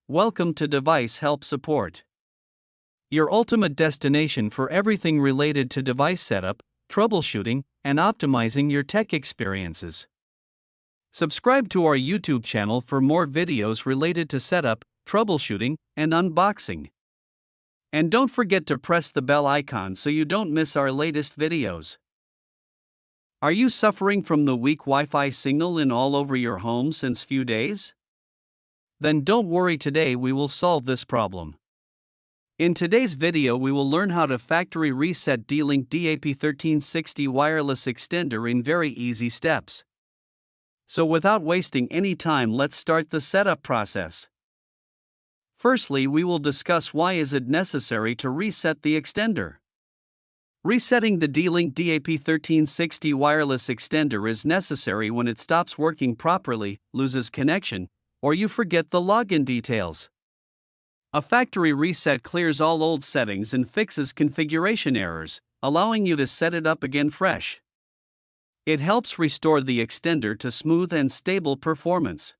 Welcome to Device Help Support, your ultimate destination for everything related to device setup, troubleshooting, and optimizing your tech experiences. Subscribe to our YouTube channel for more videos related to setup, troubleshooting, and unboxing. And don't forget to press the bell icon so you don't miss our latest videos. Are you suffering from the weak Wi-Fi signal in all over your home since few days? Then don't worry, today we will solve this problem. In today's video we will learn how to factory reset D-Link DAP-1360 Wireless Extender in very easy steps. So without wasting any time, let's start the setup process. Firstly, we will discuss why is it necessary to reset the extender. Resetting the D-Link DAP-1360 Wireless Extender is necessary when it stops working properly, loses connection, or you forget the login details. A factory reset clears all old settings and fixes configuration errors, allowing you to set it up again fresh. It helps restore the extender to smooth and stable performance.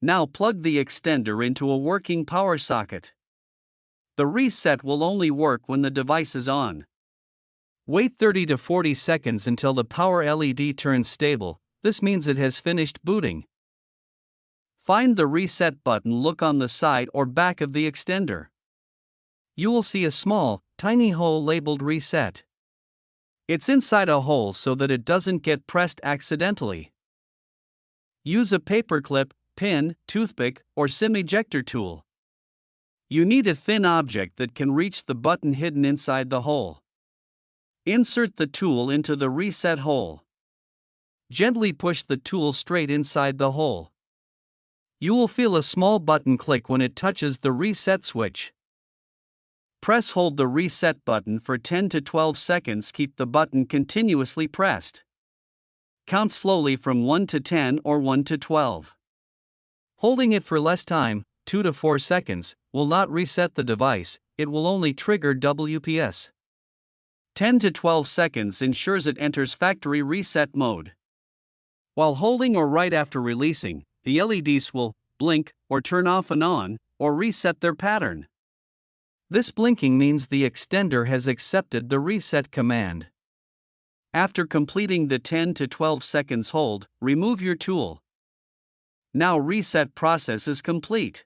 Now plug the extender into a working power socket. The reset will only work when the device is on. Wait 30 to 40 seconds until the power LED turns stable. This means it has finished booting. Find the reset button, look on the side or back of the extender. You will see a small, tiny hole labeled reset. It's inside a hole so that it doesn't get pressed accidentally. Use a paperclip, pin, toothpick, or SIM ejector tool. You need a thin object that can reach the button hidden inside the hole. Insert the tool into the reset hole. Gently push the tool straight inside the hole. You will feel a small button click when it touches the reset switch. Hold the reset button for 10 to 12 seconds. Keep the button continuously pressed. Count slowly from 1 to 10 or 1 to 12. Holding it for less time, 2 to 4 seconds, will not reset the device, it will only trigger WPS. 10 to 12 seconds ensures it enters factory reset mode. While holding or right after releasing, the LEDs will blink or turn off and on, or reset their pattern. This blinking means the extender has accepted the reset command. After completing the 10 to 12 seconds hold, remove your tool. Now reset process is complete.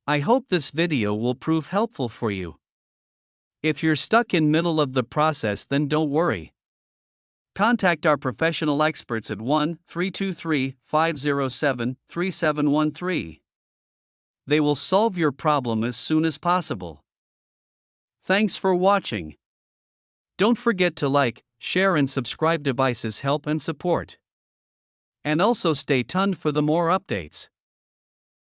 I hope this video will prove helpful for you. If you're stuck in middle of the process, then don't worry. Contact our professional experts at 1-323-507-3713. They will solve your problem as soon as possible. Thanks for watching. Don't forget to like, share and subscribe. Devices Help and Support. And also stay tuned for the more updates.